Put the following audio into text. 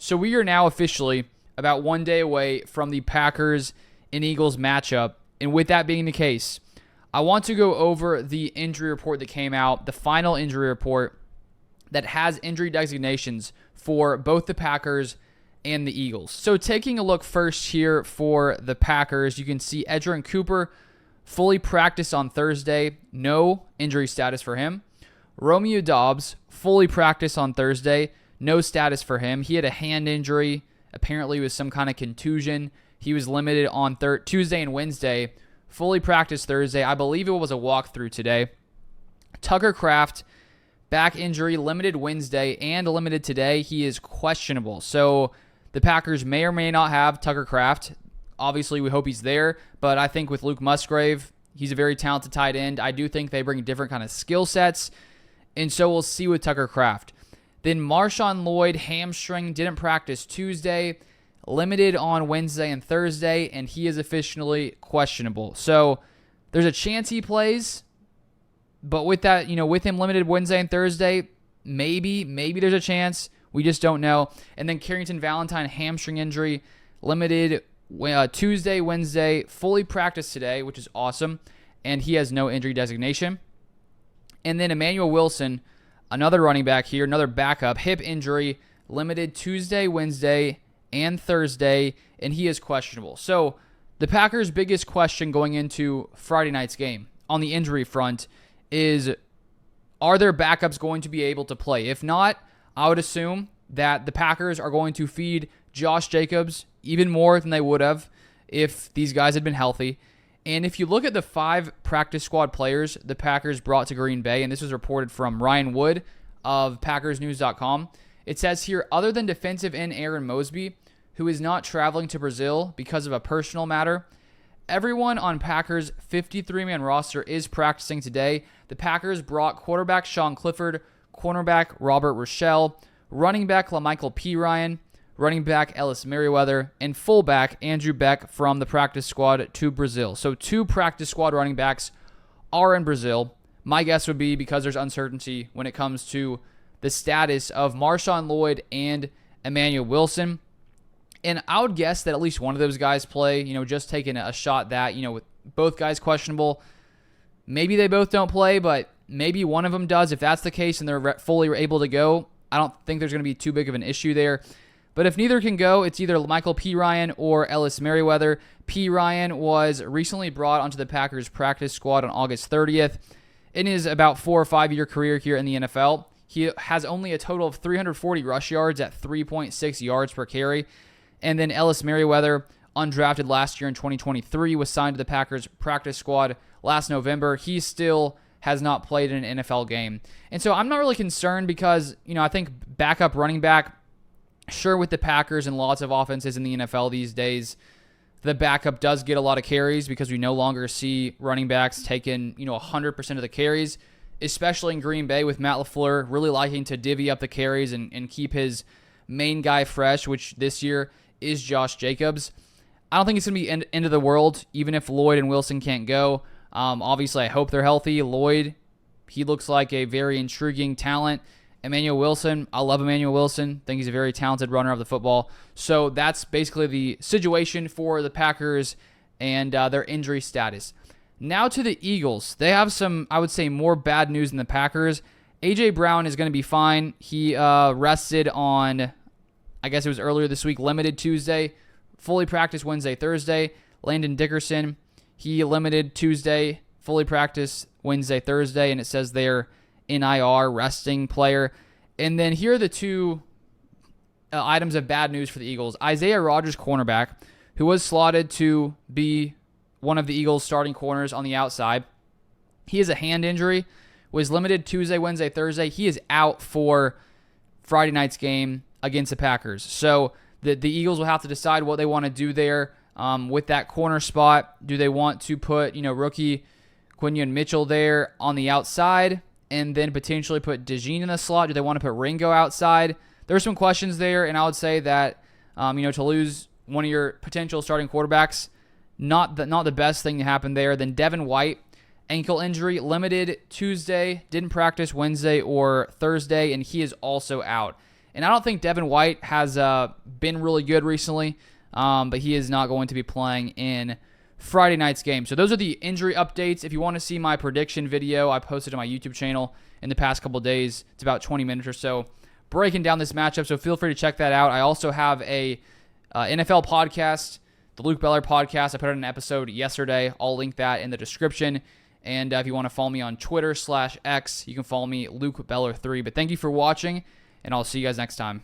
So we are now officially about 1 day away from the Packers and Eagles matchup. And with that being the case, I want to go over the injury report that came out, the final injury report that has injury designations for both the Packers and the Eagles. So taking a look first here for the Packers, you can see Edgerrin Cooper fully practiced on Thursday. No injury status for him. Romeo Doubs fully practiced on Thursday. No status for him. He had a hand injury. Apparently it was some kind of contusion. He was limited on Tuesday and Wednesday. Fully practiced Thursday. I believe it was a walkthrough today. Tucker Kraft, back injury, limited Wednesday and limited today. He is questionable. So the Packers may or may not have Tucker Kraft. Obviously, we hope he's there. But I think with Luke Musgrave, he's a very talented tight end. I do think they bring different kind of skill sets. And so we'll see with Tucker Kraft. Then Marshawn Lloyd, hamstring, didn't practice Tuesday. Limited on Wednesday and Thursday, and he is officially questionable. So there's a chance he plays, but with that, with him limited Wednesday and Thursday, maybe there's a chance. We just don't know. And then Carrington Valentine, hamstring injury, limited Tuesday, Wednesday, fully practiced today, which is awesome, and he has no injury designation. And then Emmanuel Wilson, another running back here, another backup, hip injury, limited Tuesday, Wednesday, and Thursday, and he is questionable. So the Packers' biggest question going into Friday night's game on the injury front is, are their backups going to be able to play? If not, I would assume that the Packers are going to feed Josh Jacobs even more than they would have if these guys had been healthy. And if you look at the 5 practice squad players the Packers brought to Green Bay, and this was reported from Ryan Wood of PackersNews.com, it says here, other than defensive end Aaron Mosby, who is not traveling to Brazil because of a personal matter, everyone on Packers' 53-man roster is practicing today. The Packers brought quarterback Sean Clifford, cornerback Robert Rochelle, running back LaMichael Pirine, running back Ellis Merriweather, and fullback Andrew Beck from the practice squad to Brazil. So 2 practice squad running backs are in Brazil. My guess would be because there's uncertainty when it comes to the status of Marshawn Lloyd and Emmanuel Wilson. And I would guess that at least one of those guys play, just taking a shot that, with both guys questionable, maybe they both don't play, but maybe one of them does. If that's the case and they're fully able to go, I don't think there's going to be too big of an issue there. But if neither can go, it's either Michael Pirine or Ellis Merriweather. Pirine was recently brought onto the Packers practice squad on August 30th. In his about 4 or 5 year career here in the NFL, he has only a total of 340 rush yards at 3.6 yards per carry. And then Ellis Merriweather, undrafted last year in 2023, was signed to the Packers practice squad last November. He still has not played in an NFL game. And so I'm not really concerned because, I think backup running back, sure, with the Packers and lots of offenses in the NFL these days, the backup does get a lot of carries because we no longer see running backs taking, 100% of the carries, especially in Green Bay with Matt LaFleur really liking to divvy up the carries and keep his main guy fresh, which this year is Josh Jacobs. I don't think it's going to be end of the world, even if Lloyd and Wilson can't go. Obviously, I hope they're healthy. Lloyd, he looks like a very intriguing talent. Emmanuel Wilson, I love Emmanuel Wilson. Think he's a very talented runner of the football. So that's basically the situation for the Packers and their injury status. Now to the Eagles. They have some, I would say, more bad news than the Packers. A.J. Brown is going to be fine. He rested on, I guess it was earlier this week, limited Tuesday, fully practiced Wednesday, Thursday. Landon Dickerson, he limited Tuesday, fully practiced Wednesday, Thursday, and it says they're in IR, resting player. And then here are the 2 items of bad news for the Eagles. Isaiah Rodgers, cornerback, who was slotted to be one of the Eagles' starting corners on the outside. He has a hand injury, was limited Tuesday, Wednesday, Thursday. He is out for Friday night's game against the Packers. So the Eagles will have to decide what they want to do there with that corner spot. Do they want to put, rookie Quinion Mitchell there on the outside and then potentially put DeJean in the slot? Do they want to put Ringo outside? There's some questions there, and I would say that, to lose one of your potential starting quarterbacks, not the best thing to happen there. Then Devin White, ankle injury, limited Tuesday, didn't practice Wednesday or Thursday, and he is also out. And I don't think Devin White has been really good recently, but he is not going to be playing in Friday night's game. So those are the injury updates. If you want to see my prediction video, I posted on my YouTube channel in the past couple days. It's about 20 minutes or so breaking down this matchup, so feel free to check that out. I also have a NFL podcast, the Luke Beller podcast. I put out an episode yesterday. I'll link that in the description. And if you want to follow me on Twitter /X, you can follow me, Luke Beller3. But thank you for watching, and I'll see you guys next time.